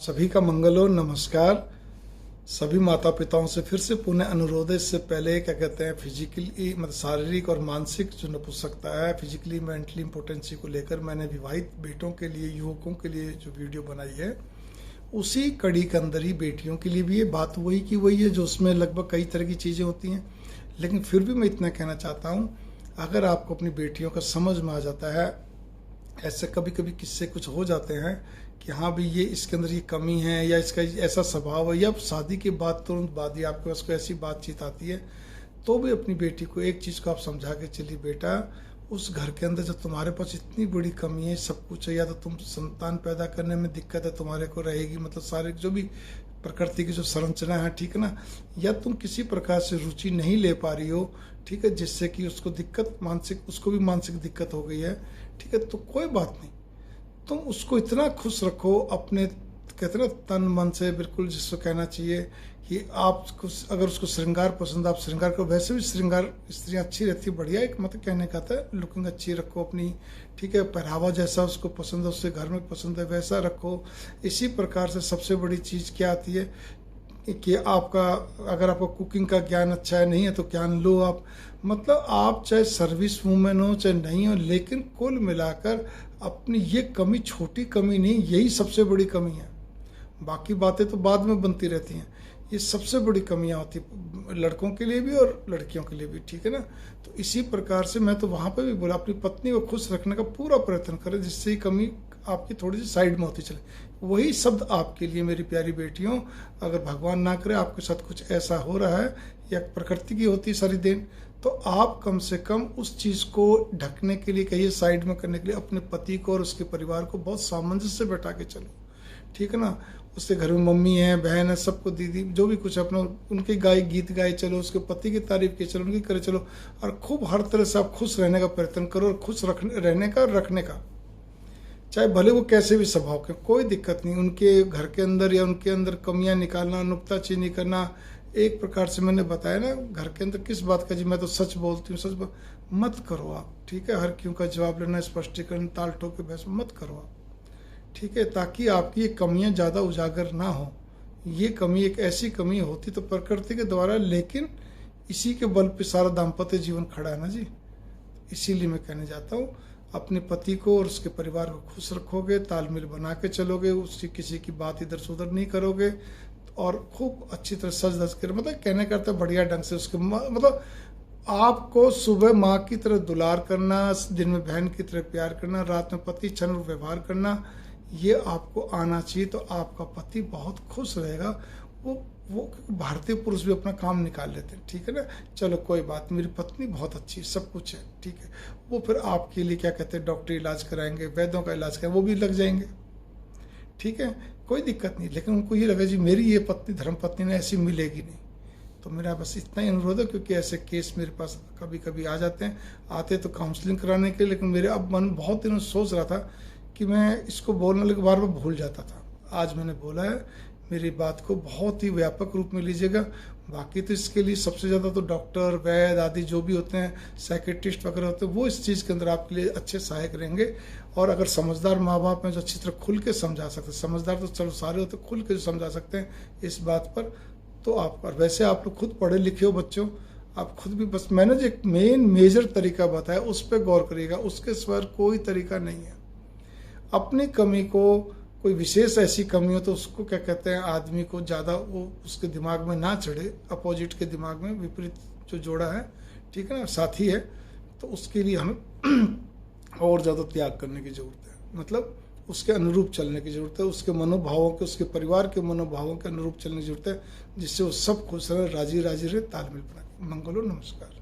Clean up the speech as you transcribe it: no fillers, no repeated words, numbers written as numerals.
सभी का मंगल हो। नमस्कार। सभी माता पिताओं से फिर से पुनः अनुरोध है। इससे पहले क्या कहते हैं, फिजिकली मतलब शारीरिक और मानसिक जो नपुंसकता है, फिजिकली मेंटली इम्पोर्टेंसी को लेकर मैंने विवाहित बेटों के लिए, युवकों के लिए जो वीडियो बनाई है, उसी कड़ी के अंदर ही बेटियों के लिए भी ये बात वही की वही है, जो उसमें लगभग कई तरह की चीज़ें होती हैं। लेकिन फिर भी मैं इतना कहना चाहता हूँ, अगर आपको अपनी बेटियों का समझ में आ जाता है, ऐसे कभी कभी किस्से कुछ हो जाते हैं कि हाँ भी ये इसके अंदर ये कमी है या इसका ऐसा स्वभाव है, या शादी के बाद तुरंत बाद ही आपके पास कोई ऐसी बातचीत आती है, तो भी अपनी बेटी को एक चीज़ को आप समझा के चलिए, बेटा उस घर के अंदर जो तुम्हारे पास इतनी बड़ी कमी है, सब कुछ है, या तो तुम संतान पैदा करने में दिक्कत है तुम्हारे को रहेगी, मतलब सारे जो भी प्रकृति की जो संरचना है, ठीक है ना, या तुम किसी प्रकार से रुचि नहीं ले पा रही हो, ठीक है, जिससे कि उसको दिक्कत मानसिक, उसको भी मानसिक दिक्कत हो गई है, ठीक है, तो कोई बात नहीं, तुम उसको इतना खुश रखो अपने, कहते ना, तन मन से, बिल्कुल जिसको कहना चाहिए कि आप अगर उसको श्रृंगार पसंद, आप श्रृंगार करो। वैसे भी श्रृंगार स्त्रियाँ अच्छी रहती है, बढ़िया, एक मतलब कहने का था, लुकिंग अच्छी रखो अपनी, ठीक है, पहनावा जैसा उसको पसंद है, उससे घर में पसंद है वैसा रखो। इसी प्रकार से सबसे बड़ी चीज़ क्या आती है कि आपका, अगर आपको कुकिंग का ज्ञान अच्छा है, नहीं है तो ज्ञान लो आप, मतलब आप चाहे सर्विस वूमेन हो चाहे नहीं हो, लेकिन कुल मिलाकर अपनी ये कमी छोटी कमी नहीं, यही सबसे बड़ी कमी है। बाकी बातें तो बाद में बनती रहती हैं, ये सबसे बड़ी कमियां होती लड़कों के लिए भी और लड़कियों के लिए भी, ठीक है ना। तो इसी प्रकार से मैं तो वहाँ पे भी बोला, अपनी पत्नी को खुश रखने का पूरा प्रयत्न करें, जिससे ही कमी आपकी थोड़ी सी साइड में होती चले। वही शब्द आपके लिए मेरी प्यारी बेटियों, अगर भगवान ना करे आपके साथ कुछ ऐसा हो रहा है या प्रकृति की होती सारी देन, तो आप कम से कम उस चीज़ को ढकने के लिए, कहिए साइड में करने के लिए, अपने पति को और उसके परिवार को बहुत सामंजस्य से बैठा के चलो, ठीक है ना। उसके घर में मम्मी है, बहन है, सबको दीदी जो भी कुछ अपना, उनके गीत गाए चलो, उसके पति की तारीफ की चलो, उनकी करे चलो, और खूब हर तरह से आप खुश रहने का प्रयत्न करो, और खुश रहने का, रखने का, चाहे भले वो कैसे भी स्वभाव के, कोई दिक्कत नहीं। उनके घर के अंदर या उनके अंदर कमियां निकालना, नुक्ताचीनी करना, एक प्रकार से मैंने बताया ना, घर के अंदर किस बात का, जी मैं तो सच बोलती हूँ, मत करो आप, ठीक है। हर क्यों का जवाब लेना, स्पष्टीकरण, ताल ठोक के बहस मत करो आप, ठीक है, ताकि आपकी ये कमियां ज़्यादा उजागर ना हो। ये कमी एक ऐसी कमी होती तो प्रकृति के द्वारा, लेकिन इसी के बल पे सारा दाम्पत्य जीवन खड़ा है ना जी। इसीलिए मैं कहने जाता हूँ, अपने पति को और उसके परिवार को खुश रखोगे, तालमेल बना के चलोगे, उसकी किसी की बात इधर से उधर नहीं करोगे, और खूब अच्छी तरह सज धज कर, मतलब कहने करते बढ़िया ढंग से उसके, मतलब आपको सुबह माँ की तरह दुलार करना, दिन में बहन की तरह प्यार करना, रात में पति क्षण व्यवहार करना, ये आपको आना चाहिए। तो आपका पति बहुत खुश रहेगा। वो भारतीय पुरुष भी अपना काम निकाल लेते हैं, ठीक है ना। चलो कोई बात, मेरी पत्नी बहुत अच्छी है, सब कुछ है, ठीक है, वो फिर आपके लिए क्या कहते हैं, डॉक्टरी इलाज कराएंगे, वैद्यों का इलाज कराएंगे, वो भी लग जाएंगे, ठीक है, कोई दिक्कत नहीं। लेकिन उनको ये लगा जी मेरी ये पत्नी, धर्म पत्नी ने ऐसी मिलेगी नहीं। तो मेरा बस इतना ही अनुरोध है, क्योंकि ऐसे केस मेरे पास कभी कभी आ जाते हैं, आते तो काउंसलिंग कराने के लिए, लेकिन मेरे अब मन बहुत दिनों सोच रहा था कि मैं इसको बोलने लगे, बार बार भूल जाता था। आज मैंने बोला है, मेरी बात को बहुत ही व्यापक रूप में लीजिएगा। बाकी तो इसके लिए सबसे ज़्यादा तो डॉक्टर, वैद्य आदि जो भी होते हैं, साइकेट्रिस्ट वगैरह होते हैं, वो इस चीज़ के अंदर आपके लिए अच्छे सहायक रहेंगे। और अगर समझदार माँ बाप हैं जो अच्छी तरह खुल के समझा सकते हैं, समझदार तो चलो सारे होते, खुल के जो समझा सकते हैं इस बात पर, तो आप, और वैसे आप लोग खुद पढ़े लिखे हो बच्चों, आप खुद भी, बस मैंने जो एक मेजर तरीका बताया उस पर गौर करिएगा, उसके सिवा कोई तरीका नहीं है। अपनी कमी को, कोई विशेष ऐसी कमी हो तो उसको क्या कहते हैं, आदमी को ज़्यादा वो उसके दिमाग में ना चढ़े, अपोजिट के दिमाग में, विपरीत जो जोड़ा है, ठीक है ना, साथी है, तो उसके लिए हमें और ज़्यादा त्याग करने की ज़रूरत है, मतलब उसके अनुरूप चलने की ज़रूरत है, उसके मनोभावों के, उसके परिवार के मनोभावों के अनुरूप चलने की ज़रूरत है, जिससे वो सब खुश रहे, राजी राजी रहे, तालमेल बना। मंगलो, नमस्कार।